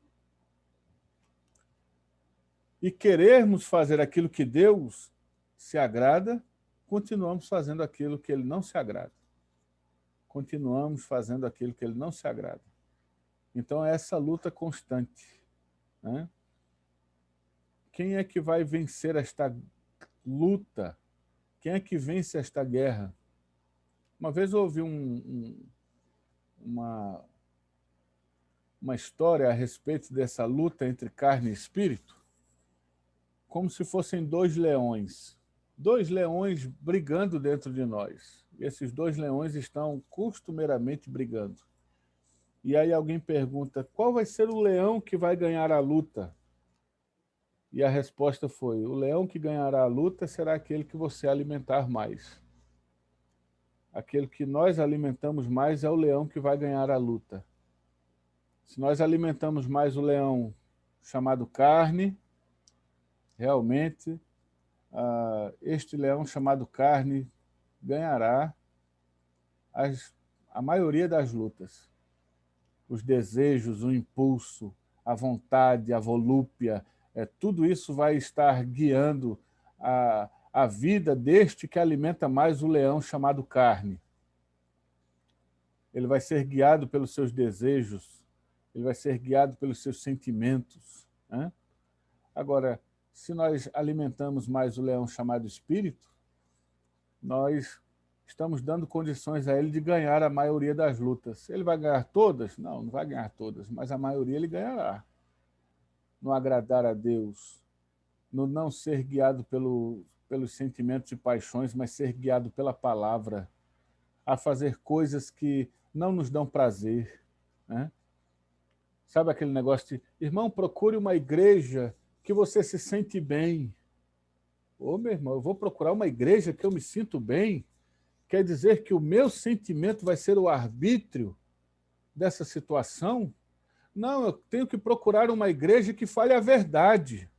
e querermos fazer aquilo que Deus se agrada, continuamos fazendo aquilo que Ele não se agrada. Continuamos fazendo aquilo que Ele não se agrada. Então, é essa luta constante, né? Quem é que vai vencer esta luta? Quem é que vence esta guerra? Uma vez eu ouvi uma história a respeito dessa luta entre carne e espírito, como se fossem dois leões brigando dentro de nós. E esses dois leões estão costumeiramente brigando. E aí alguém pergunta: qual vai ser o leão que vai ganhar a luta? E a resposta foi: o leão que ganhará a luta será aquele que você alimentar mais. Aquele que nós alimentamos mais é o leão que vai ganhar a luta. Se nós alimentamos mais o leão chamado carne, realmente, este leão chamado carne ganhará a maioria das lutas. Os desejos, o impulso, a vontade, a volúpia, tudo isso vai estar guiando a vida deste que alimenta mais o leão chamado carne. Ele vai ser guiado pelos seus desejos, ele vai ser guiado pelos seus sentimentos, né? Agora, se nós alimentamos mais o leão chamado espírito, nós estamos dando condições a ele de ganhar a maioria das lutas. Ele vai ganhar todas? Não, não vai ganhar todas, mas a maioria ele ganhará. No agradar a Deus, no não ser guiado pelos sentimentos e paixões, mas ser guiado pela palavra, a fazer coisas que não nos dão prazer, né? Sabe aquele negócio de, irmão, procure uma igreja que você se sente bem. Ô, meu irmão, eu vou procurar uma igreja que eu me sinto bem? Quer dizer que o meu sentimento vai ser o arbítrio dessa situação? Não, eu tenho que procurar uma igreja que fale a verdade.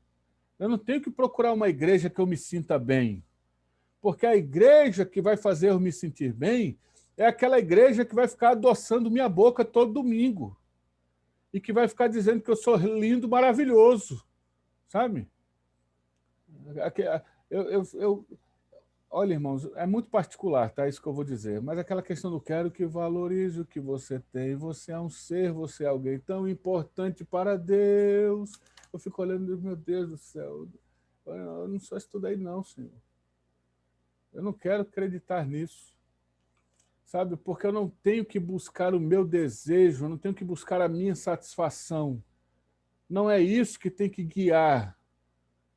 Eu não tenho que procurar uma igreja que eu me sinta bem. Porque a igreja que vai fazer eu me sentir bem é aquela igreja que vai ficar adoçando minha boca todo domingo. E que vai ficar dizendo que eu sou lindo, maravilhoso. Sabe? Olha, irmãos, é muito particular, tá? Isso que eu vou dizer. Mas aquela questão do quero que valorize o que você tem. Você é um ser, você é alguém tão importante para Deus. Eu fico olhando, meu Deus do céu. Eu não só estudei, não, Senhor. Eu não quero acreditar nisso. Sabe? Porque eu não tenho que buscar o meu desejo, eu não tenho que buscar a minha satisfação. Não é isso que tem que guiar.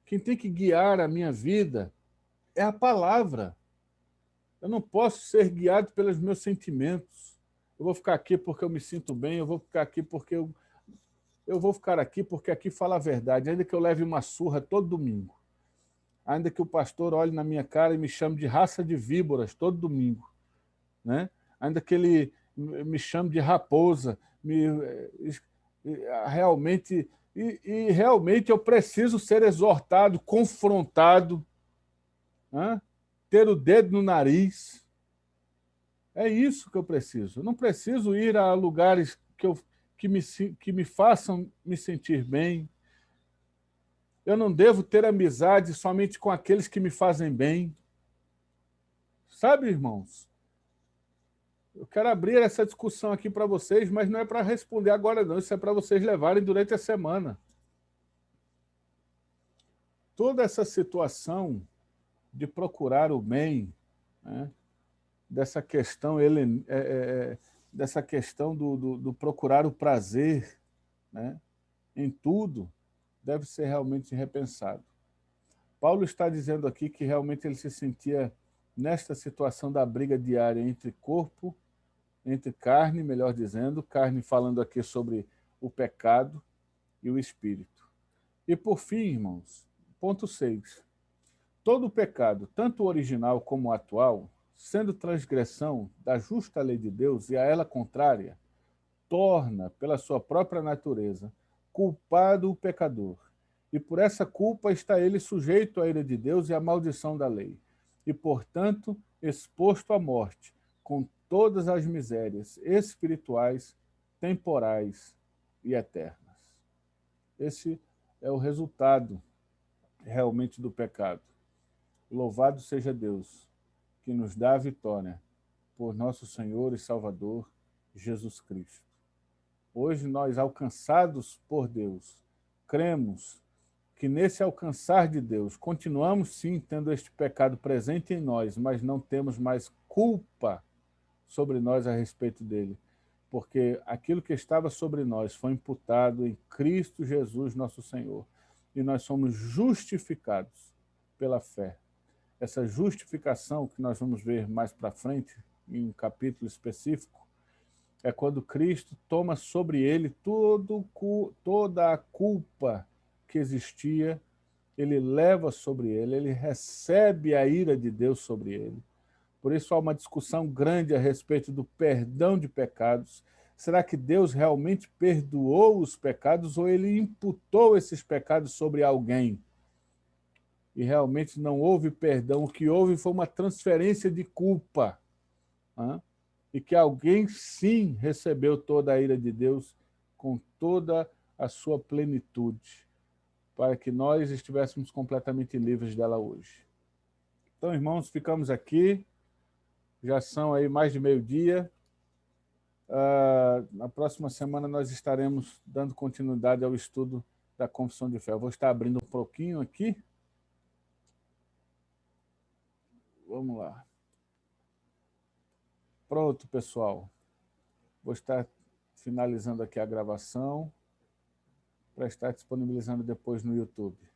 Quem tem que guiar a minha vida é a palavra. Eu não posso ser guiado pelos meus sentimentos. Eu vou ficar aqui porque eu me sinto bem, eu vou ficar aqui porque eu vou ficar aqui porque aqui fala a verdade, ainda que eu leve uma surra todo domingo. Ainda que o pastor olhe na minha cara e me chame de raça de víboras todo domingo, né? Ainda que ele me chame de raposa, realmente eu preciso ser exortado, confrontado, né? Ter o dedo no nariz. É isso que eu preciso. Eu não preciso ir a lugares que me façam me sentir bem. Eu não devo ter amizade somente com aqueles que me fazem bem. Sabe, irmãos? Eu quero abrir essa discussão aqui para vocês, mas não é para responder agora, não. Isso é para vocês levarem durante a semana. Toda essa situação de procurar o bem, né? Dessa questão, dessa questão do procurar o prazer, né? Em tudo, deve ser realmente repensado. Paulo está dizendo aqui que realmente ele se sentia nesta situação da briga diária entre corpo, entre carne, melhor dizendo, carne falando aqui sobre o pecado e o espírito. E por fim, irmãos, ponto 6. Todo o pecado, tanto o original como o atual, sendo transgressão da justa lei de Deus e a ela contrária, torna, pela sua própria natureza, culpado o pecador. E por essa culpa está ele sujeito à ira de Deus e à maldição da lei, e, portanto, exposto à morte, com todas as misérias espirituais, temporais e eternas. Esse é o resultado realmente do pecado. Louvado seja Deus, que nos dá a vitória por nosso Senhor e Salvador, Jesus Cristo. Hoje nós, alcançados por Deus, cremos que nesse alcançar de Deus, continuamos sim tendo este pecado presente em nós, mas não temos mais culpa sobre nós a respeito dele, porque aquilo que estava sobre nós foi imputado em Cristo Jesus, nosso Senhor, e nós somos justificados pela fé. Essa justificação, que nós vamos ver mais para frente, em um capítulo específico, é quando Cristo toma sobre ele toda a culpa que existia, ele leva sobre ele, ele recebe a ira de Deus sobre ele. Por isso há uma discussão grande a respeito do perdão de pecados. Será que Deus realmente perdoou os pecados ou ele imputou esses pecados sobre alguém? E realmente não houve perdão. O que houve foi uma transferência de culpa. e que alguém, sim, recebeu toda a ira de Deus com toda a sua plenitude, para que nós estivéssemos completamente livres dela hoje. Então, irmãos, ficamos aqui, já são aí mais de meio-dia. Na próxima semana nós estaremos dando continuidade ao estudo da Confissão de Fé. Eu vou estar abrindo um pouquinho aqui. Vamos lá. Pronto, pessoal. Vou estar finalizando aqui a gravação para estar disponibilizando depois no YouTube.